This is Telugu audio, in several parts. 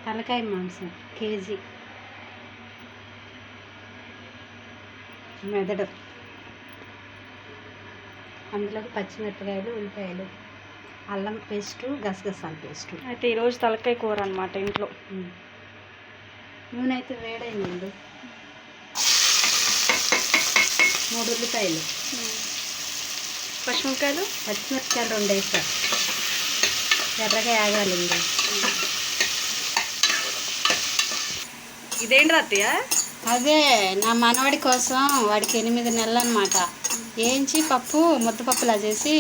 తలకాయ మాంసం కేజీ, మెదడు, అందులోకి పచ్చిమిరపకాయలు, ఉల్లిపాయలు, అల్లం పేస్టు, గసగసాల పేస్టు. అయితే ఈరోజు తలకాయ కూర అనమాట ఇంట్లో. నూనె అయితే వేడైంది. 3 ఉల్లిపాయలు, పచ్చిమిరపకాయలు 2 వేస్తారు. ఎర్రగా ఆగాలి. ఇదేంటి అత్తయ్య? అదే నా మనవాడి కోసం, వాడికి 8 నెలలు అనమాట. వేయించి పప్పు ముద్దపప్పులా చేసి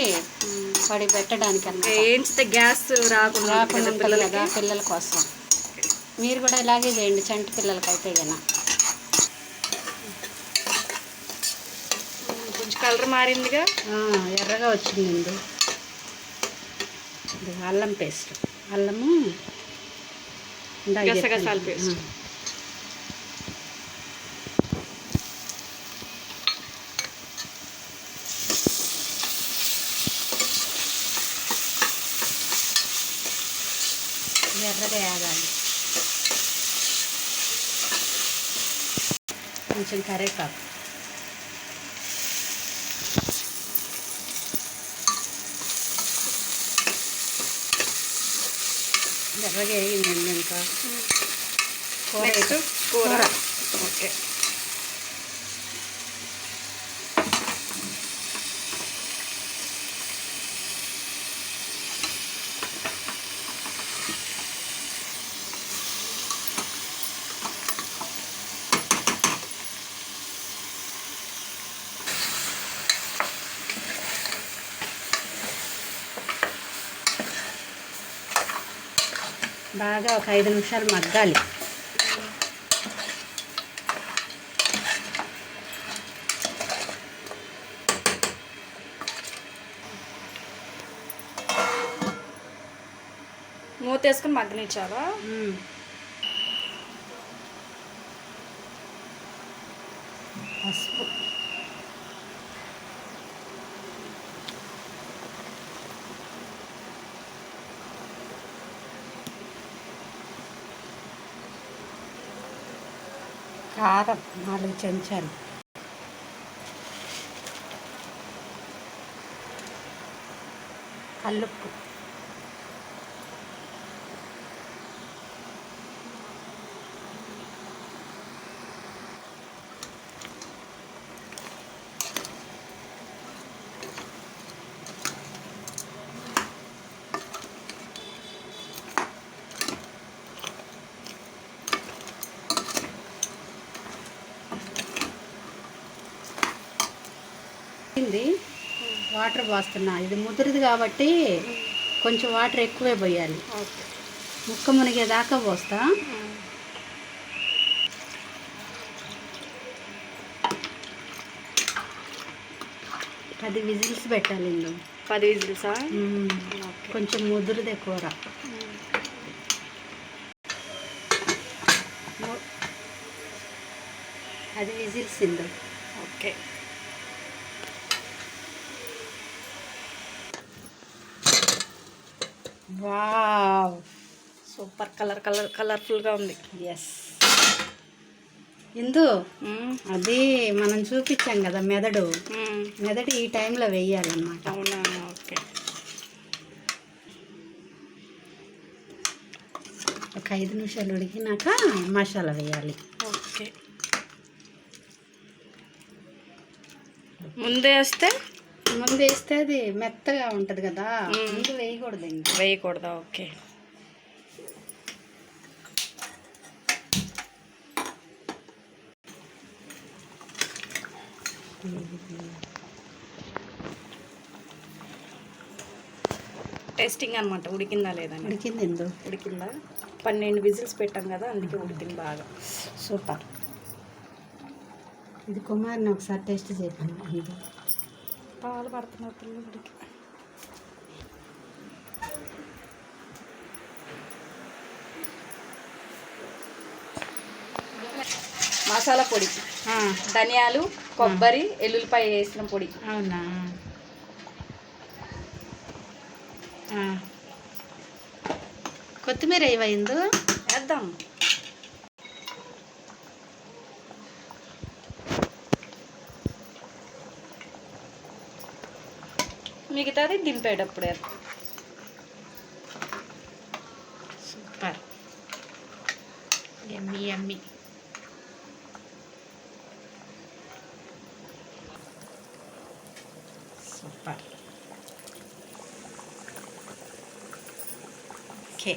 వాడికి పెట్టడానికి అన్నమాట. వేయించితే గ్యాస్ రాకుండా కదా పిల్లల కోసం. మీరు కూడా ఇలాగే చేయండి చంటి పిల్లలకైతే గనా. కొంచెం కలర్ మారిందిగా, ఎర్రగా వచ్చింది. అల్లం పేస్ట్, అల్లము, గసగసాల పేస్ట్. ఎర్రగా ఆగాలి. కొంచెం కరివేపాకు, ఎర్రగా వేగిందండి. ఇంకా కూర. ఓకే. బాగా ఒక 5 నిమిషాలు మగ్గాలి. మూత వేసుకుని మగ్గనిచ్చావా? పసుపు, కారం 4 చెంచాలు, కల్లుప్పు, వాటర్ పోస్తున్నా. ఇది ముదురుది కాబట్టి కొంచెం వాటర్ ఎక్కువే పోయాలి. ముక్క మునిగేదాకా పోస్తా. అది విజిల్స్ పెట్టాలి. 10 విజిల్సా? కొంచెం ముదురుదే కూర. అది విజిల్స్. ఓకే. Wow, super. కలర్ఫుల్గా ఉంది. ఎస్. ఇందు అది మనం చూపించాం కదా మెదడు ఈ టైంలో వేయాలన్నమాట. అవునా? ఓకే. ఒక 5 నిమిషాలు ఉడికినాక మసాలా వేయాలి. ఓకే. ముందే వేస్తే అది మెత్తగా ఉంటుంది కదా, ముందు వేయకూడదా? ఓకే. టేస్టింగ్ అనమాట. ఉడికిందా లేదా? ఉడికిందా? 12 విజిల్స్ పెట్టాం కదా, అందుకే ఉడికింది బాగా. సూపర్. ఇది కుమార్ని ఒకసారి టేస్ట్ చేయండి. పాలు పడుతున్నారు పిల్లలకి. మసాలా పొడి, ధనియాలు, కొబ్బరి, ఎల్లుల్లిపాయ వేసిన పొడి. అవునా? కొత్తిమీర వేయిందు వేద్దాం. మిగతాది దింపేటప్పుడే. సూపర్, యమ్మీ యమ్మీ. సూపర్. ఓకే.